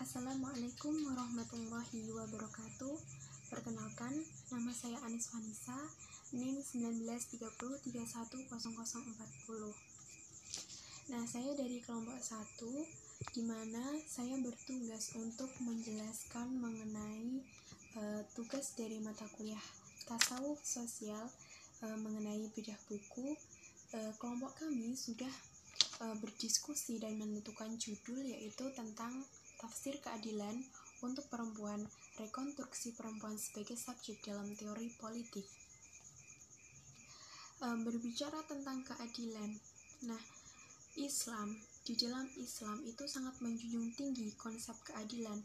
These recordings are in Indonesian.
Assalamualaikum warahmatullahi wabarakatuh. Perkenalkan, nama saya Anis Vanisa, NIM 1930310040. Nah, saya dari kelompok 1, di mana saya bertugas untuk menjelaskan mengenai tugas dari mata kuliah tasawuf sosial mengenai bedah buku. Kelompok kami sudah berdiskusi dan menentukan judul, yaitu tentang tafsir keadilan untuk perempuan, rekonstruksi perempuan sebagai subjek dalam teori politik. Berbicara tentang keadilan, nah, di dalam Islam itu sangat menjunjung tinggi konsep keadilan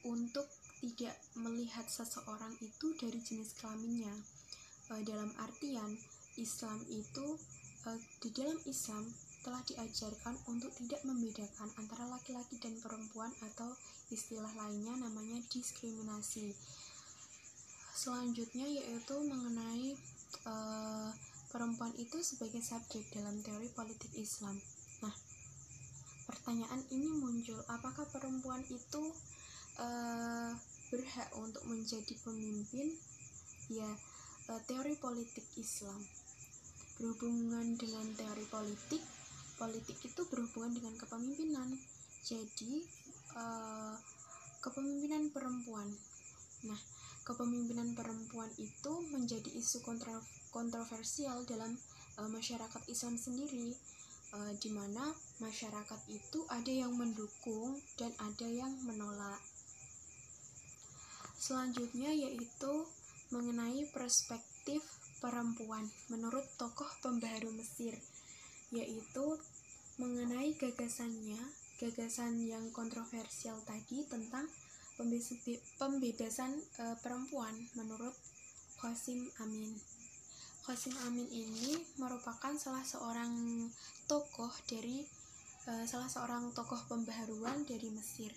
untuk tidak melihat seseorang itu dari jenis kelaminnya. Dalam artian Islam itu di dalam Islam telah diajarkan untuk tidak membedakan antara laki-laki dan perempuan, atau istilah lainnya namanya diskriminasi. Selanjutnya yaitu mengenai perempuan itu sebagai subjek dalam teori politik Islam. Nah, pertanyaan ini muncul, apakah perempuan itu berhak untuk menjadi pemimpin? Ya, teori politik Islam berhubungan dengan teori politik itu berhubungan dengan kepemimpinan. Jadi kepemimpinan perempuan. Nah, kepemimpinan perempuan itu menjadi isu kontroversial dalam masyarakat Islam sendiri, di mana masyarakat itu ada yang mendukung dan ada yang menolak. Selanjutnya yaitu mengenai perspektif perempuan menurut tokoh pembaharu Mesir, yaitu mengenai gagasan yang kontroversial tadi tentang pembebasan perempuan menurut Qasim Amin. Qasim Amin ini merupakan salah seorang tokoh pembaharuan dari Mesir,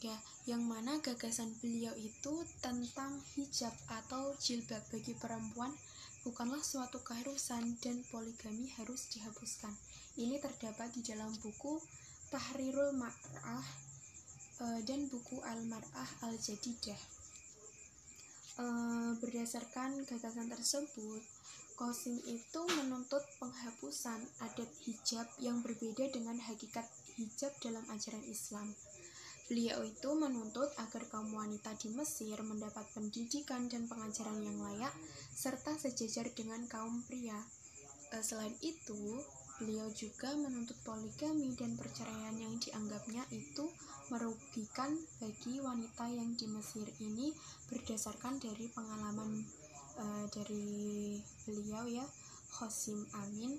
ya, yang mana gagasan beliau itu tentang hijab atau jilbab bagi perempuan bukanlah suatu keharusan dan poligami harus dihapuskan. Ini terdapat di dalam buku Tahrirul Mar'ah dan buku Al-Mar'ah Al-Jadidah. Berdasarkan gagasan tersebut, Qasim itu menuntut penghapusan adat hijab yang berbeda dengan hakikat hijab dalam ajaran Islam. Beliau itu menuntut agar kaum wanita di Mesir mendapat pendidikan dan pengajaran yang layak serta sejajar dengan kaum pria. Selain itu, beliau juga menuntut poligami dan perceraian yang dianggapnya itu merugikan bagi wanita yang di Mesir ini, berdasarkan dari pengalaman dari beliau, ya, Qasim Amin.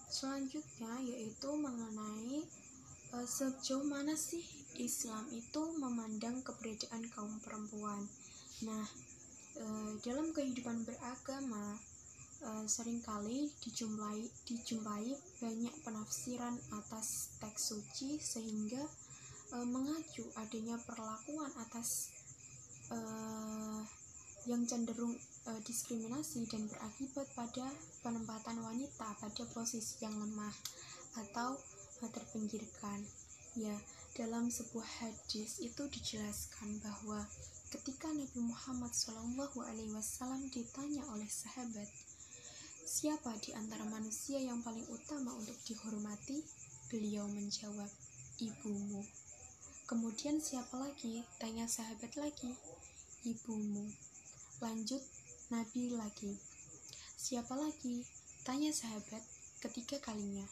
Selanjutnya yaitu mengenai sejauh mana sih Islam itu memandang keberadaan kaum perempuan. Nah, dalam kehidupan beragama seringkali dijumpai banyak penafsiran atas teks suci, sehingga mengacu adanya perlakuan atas yang cenderung diskriminasi dan berakibat pada penempatan wanita pada posisi yang lemah atau terpinggirkan. Ya, dalam sebuah hadis itu dijelaskan bahwa ketika Nabi Muhammad SAW ditanya oleh sahabat, siapa di antara manusia yang paling utama untuk dihormati? Beliau menjawab, ibumu. Kemudian siapa lagi? Tanya sahabat lagi. Ibumu. Lanjut Nabi lagi. Siapa lagi? Tanya sahabat ketiga kalinya.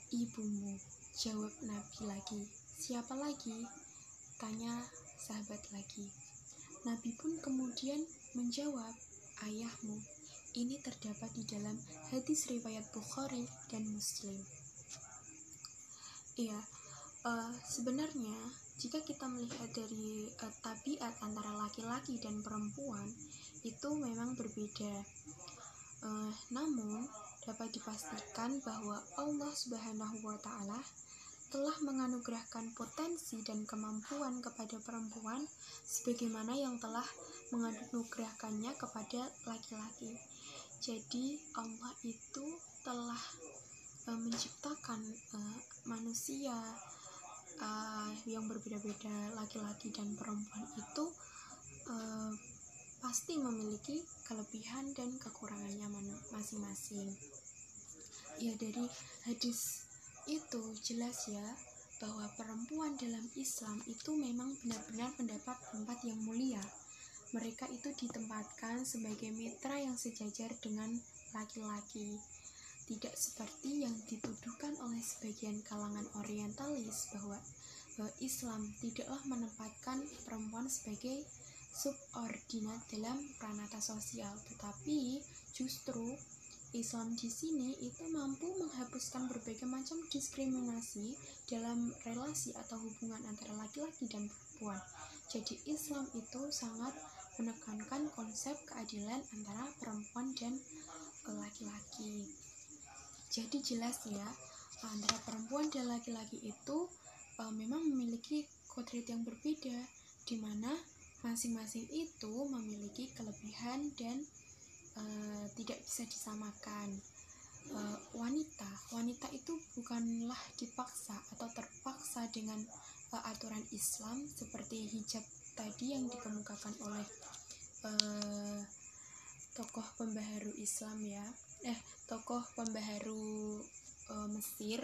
Ibumu. Jawab Nabi lagi. Siapa lagi? Tanya sahabat lagi. Nabi pun kemudian menjawab, ayahmu. Ini terdapat di dalam hadis riwayat Bukhari dan Muslim. Iya, sebenarnya jika kita melihat dari tabiat antara laki-laki dan perempuan itu memang berbeda. Namun dapat dipastikan bahwa Allah Subhanahu wa Ta'ala telah menganugerahkan potensi dan kemampuan kepada perempuan sebagaimana yang telah menganugerahkannya kepada laki-laki. Jadi Allah itu telah menciptakan manusia yang berbeda-beda, laki-laki dan perempuan itu pasti memiliki kelebihan dan kekurangannya masing-masing. Ya, dari hadis itu jelas ya bahwa perempuan dalam Islam itu memang benar-benar mendapat tempat yang mulia. Mereka itu ditempatkan sebagai mitra yang sejajar dengan laki-laki. Tidak seperti yang dituduhkan oleh sebagian kalangan orientalis bahwa Islam tidaklah menempatkan perempuan sebagai subordinat dalam pranata sosial, tetapi justru Islam di sini itu mampu menghapuskan berbagai macam diskriminasi dalam relasi atau hubungan antara laki-laki dan perempuan. Jadi Islam itu sangat menekankan konsep keadilan antara perempuan dan laki-laki. Jadi jelas ya, antara perempuan dan laki-laki itu memang memiliki kodrat yang berbeda, di mana masing-masing itu memiliki kelebihan dan tidak bisa disamakan. Wanita itu bukanlah dipaksa atau terpaksa dengan aturan Islam seperti hijab tadi yang dikemukakan oleh tokoh pembaharu Islam ya, tokoh pembaharu Mesir.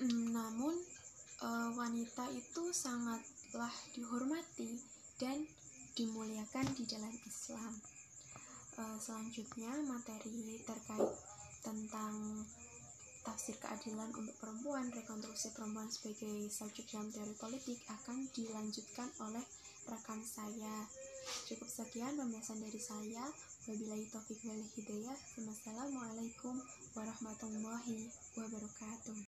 Namun wanita itu sangatlah dihormati dan dimuliakan di dalam Islam. Selanjutnya materi terkait tentang tafsir keadilan untuk perempuan, rekonstruksi perempuan sebagai subjek dalam teori politik akan dilanjutkan oleh rekan saya. Cukup sekian pembahasan dari saya. Wabillahi taufiq wal hidayah. Wassalamualaikum warahmatullahi wabarakatuh.